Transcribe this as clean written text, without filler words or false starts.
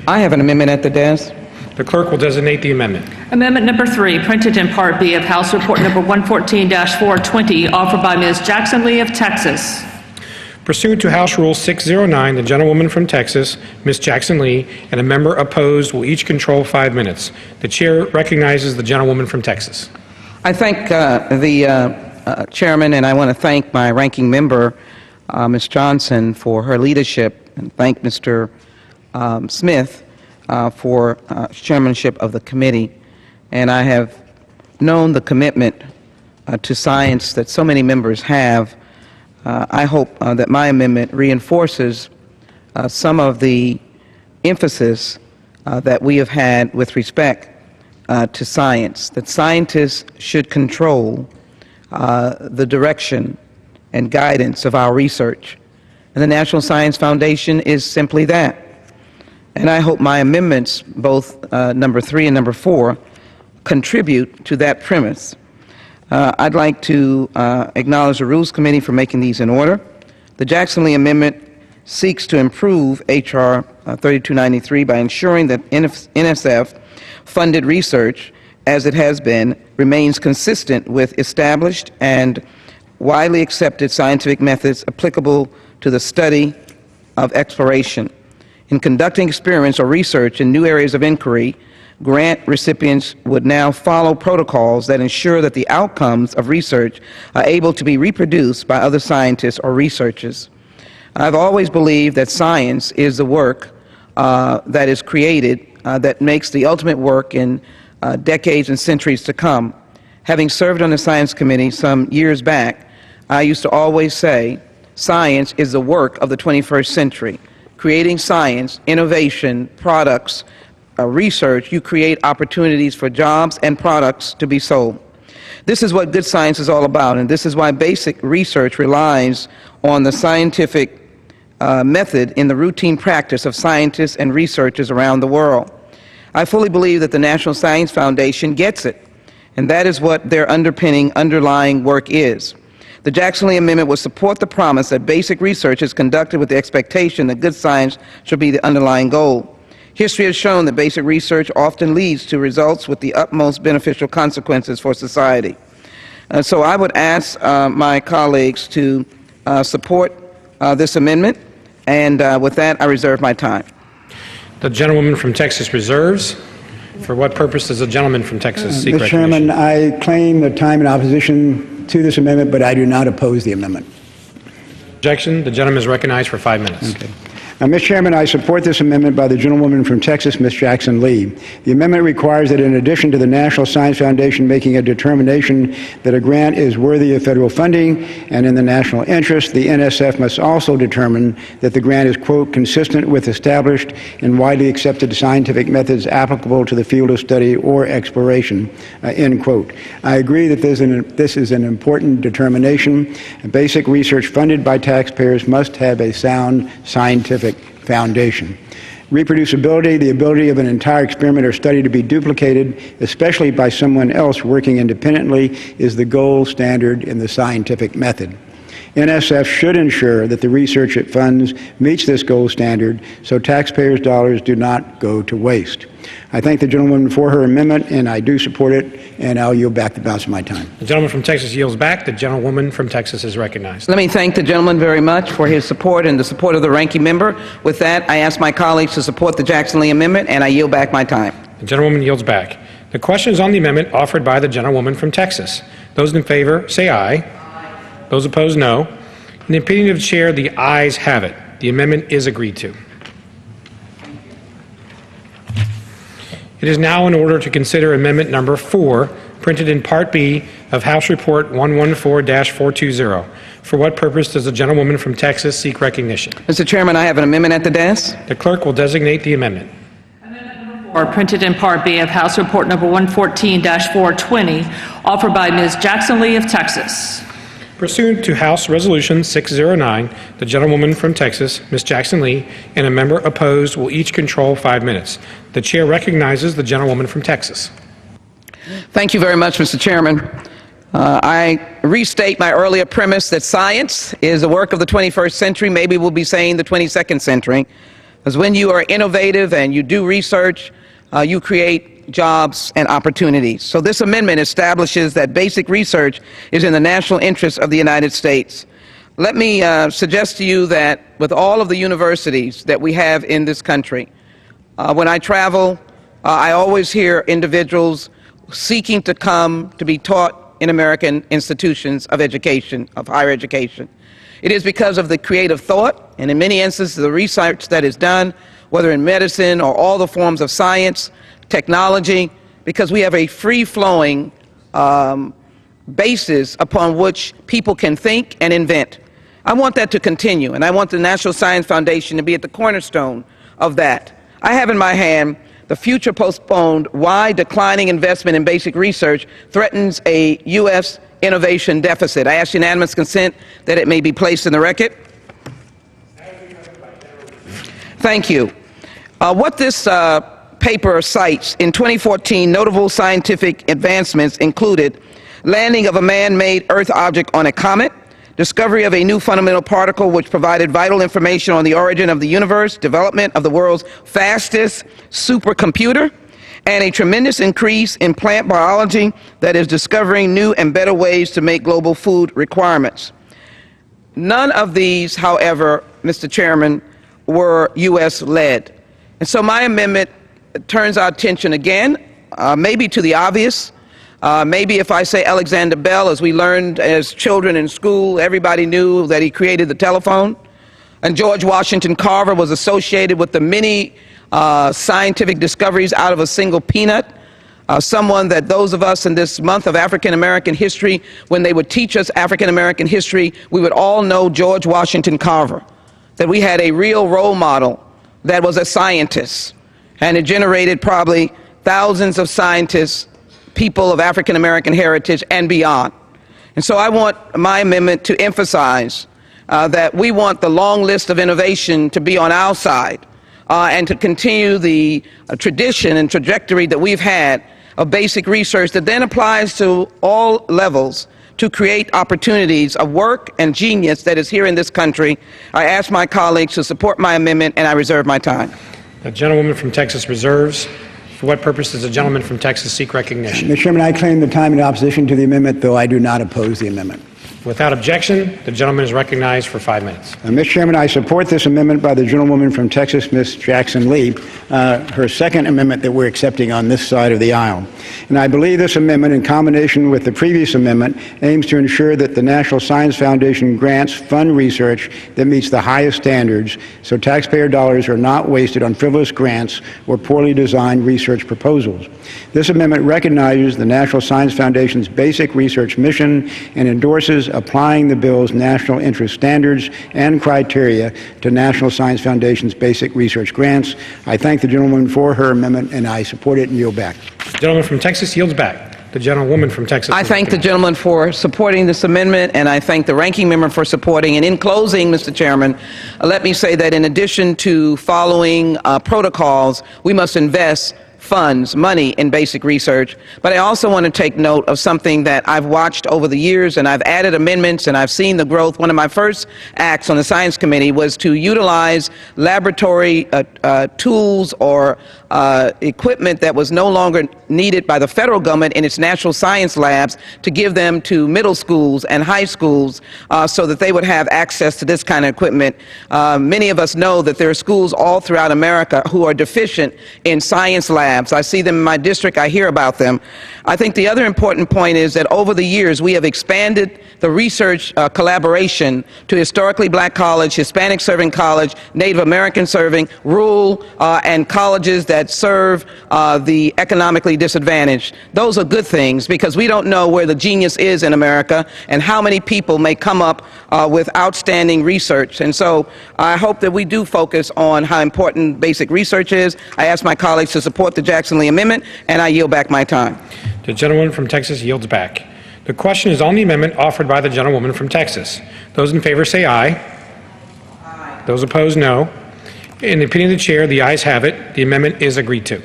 I have an amendment at the desk. The clerk will designate the amendment. Amendment number 3, printed in Part B of House Report number 114-420, offered by Ms. Jackson Lee of Texas. Pursuant to House Rule 609, the gentlewoman from Texas, Ms. Jackson Lee, and a member opposed will each control 5 minutes. The chair recognizes the gentlewoman from Texas. I thank the chairman, and I want to thank my ranking member, Ms. Johnson, for her leadership, and thank Mr. Smith for chairmanship of the committee. And I have known the commitment to science that so many members have. I hope that my amendment reinforces some of the emphasis that we have had with respect to science, that scientists should control the direction and guidance of our research. And the National Science Foundation is simply that. And I hope my amendments, both number 3 and number 4, contribute to that premise. I'd like to acknowledge the Rules Committee for making these in order. The Jackson Lee Amendment seeks to improve H.R. 3293 by ensuring that NSF-funded research, as it has been, remains consistent with established and widely accepted scientific methods applicable to the study of exploration. In conducting experiments or research in new areas of inquiry, grant recipients would now follow protocols that ensure that the outcomes of research are able to be reproduced by other scientists or researchers. I've always believed that science is the work that is created that makes the ultimate work in decades and centuries to come. Having served on the Science Committee some years back, I used to always say, science is the work of the 21st century. Creating science, innovation, products, research, you create opportunities for jobs and products to be sold. This is what good science is all about, and this is why basic research relies on the scientific method in the routine practice of scientists and researchers around the world. I fully believe that the National Science Foundation gets it, and that is what their underlying work is. The Jackson Lee Amendment will support the promise that basic research is conducted with the expectation that good science should be the underlying goal. History has shown that basic research often leads to results with the utmost beneficial consequences for society. So I would ask my colleagues to support this amendment, and with that, I reserve my time. The gentlewoman from Texas reserves. For what purpose does the gentleman from Texas seek Mr. Chairman, I claim the time in opposition to this amendment, but I do not oppose the amendment. Objection. The gentleman is recognized for 5 minutes. Okay. Mr. Chairman, I support this amendment by the gentlewoman from Texas, Ms. Jackson Lee. The amendment requires that in addition to the National Science Foundation making a determination that a grant is worthy of federal funding and in the national interest, the NSF must also determine that the grant is, quote, consistent with established and widely accepted scientific methods applicable to the field of study or exploration, end quote. I agree that this is an important determination. Basic research funded by taxpayers must have a sound scientific foundation. Reproducibility, the ability of an entire experiment or study to be duplicated, especially by someone else working independently, is the gold standard in the scientific method. NSF should ensure that the research it funds meets this gold standard so taxpayers' dollars do not go to waste. I thank the gentlewoman for her amendment, and I do support it, and I'll yield back the balance of my time. The gentleman from Texas yields back. The gentlewoman from Texas is recognized. Let me thank the gentleman very much for his support and the support of the ranking member. With that, I ask my colleagues to support the Jackson Lee Amendment, and I yield back my time. The gentlewoman yields back. The question is on the amendment offered by the gentlewoman from Texas. Those in favor say aye. Those opposed, no. In the opinion of the chair, the ayes have it. The amendment is agreed to. It is now in order to consider amendment number 4, printed in Part B of House Report 114-420. For what purpose does the gentlewoman from Texas seek recognition? Mr. Chairman, I have an amendment at the desk. The clerk will designate the amendment. Or printed in Part B of House Report number 114-420, offered by Ms. Jackson Lee of Texas. Pursuant to House Resolution 609, the gentlewoman from Texas, Ms. Jackson Lee, and a member opposed will each control 5 minutes. The chair recognizes the gentlewoman from Texas. Thank you very much, Mr. Chairman. I restate my earlier premise that science is a work of the 21st century. Maybe we'll be saying the 22nd century. Because when you are innovative and you do research, you create jobs and opportunities. So this amendment establishes that basic research is in the national interest of the United States. Let me suggest to you that with all of the universities that we have in this country, when I travel, I always hear individuals seeking to come to be taught in American institutions of education, of higher education. It is because of the creative thought, and in many instances, the research that is done, whether in medicine or all the forms of science, technology, because we have a free-flowing basis upon which people can think and invent. I want that to continue, and I want the National Science Foundation to be at the cornerstone of that. I have in my hand the future postponed why declining investment in basic research threatens a U.S. innovation deficit. I ask unanimous consent that it may be placed in the record. Thank you. What this paper cites, in 2014, notable scientific advancements included landing of a man-made Earth object on a comet, discovery of a new fundamental particle which provided vital information on the origin of the universe, development of the world's fastest supercomputer, and a tremendous increase in plant biology that is discovering new and better ways to make global food requirements. None of these, however, Mr. Chairman, were U.S.-led. And so my amendment turns our attention again, maybe to the obvious. Maybe if I say Alexander Bell, as we learned as children in school, everybody knew that he created the telephone. And George Washington Carver was associated with the many scientific discoveries out of a single peanut. Someone that those of us in this month of African American history, when they would teach us African American history, we would all know George Washington Carver, that we had a real role model that was a scientist. And it generated probably thousands of scientists, people of African American heritage and beyond. And so I want my amendment to emphasize that we want the long list of innovation to be on our side and to continue the tradition and trajectory that we've had of basic research that then applies to all levels to create opportunities of work and genius that is here in this country. I ask my colleagues to support my amendment, and I reserve my time. The gentlewoman from Texas reserves. For what purpose does the gentleman from Texas seek recognition? Mr. Chairman, I claim the time in opposition to the amendment, though I do not oppose the amendment. Without objection, the gentleman is recognized for 5 minutes. Mr. Chairman, I support this amendment by the gentlewoman from Texas, Ms. Jackson Lee, her second amendment that we're accepting on this side of the aisle. And I believe this amendment, in combination with the previous amendment, aims to ensure that the National Science Foundation grants fund research that meets the highest standards, so taxpayer dollars are not wasted on frivolous grants or poorly designed research proposals. This amendment recognizes the National Science Foundation's basic research mission and endorses applying the bill's national interest standards and criteria to National Science Foundation's basic research grants. I thank the gentlewoman for her amendment, and I support it and yield back. The gentleman from Texas yields back. The gentlewoman from Texas. I thank the gentleman for supporting this amendment, and I thank the ranking member for supporting. And in closing, Mr. Chairman, let me say that in addition to following protocols, we must invest funds, money in basic research. But I also want to take note of something that I've watched over the years, and I've added amendments and I've seen the growth. One of my first acts on the Science Committee was to utilize laboratory tools or equipment that was no longer needed by the federal government in its natural science labs to give them to middle schools and high schools so that they would have access to this kind of equipment. Many of us know that there are schools all throughout America who are deficient in science labs. I see them in my district. I hear about them. I think the other important point is that over the years we have expanded the research collaboration to historically black college, Hispanic serving college, Native American serving, rural and colleges that serve the economically disadvantaged. Those are good things because we don't know where the genius is in America and how many people may come up with outstanding research. And so I hope that we do focus on how important basic research is. I ask my colleagues to support the Jackson Lee amendment, and I yield back my time. The gentleman from Texas yields back. The question is on the amendment offered by the gentlewoman from Texas. Those in favor say aye. Aye. Those opposed, no. In the opinion of the chair, the ayes have it. The amendment is agreed to.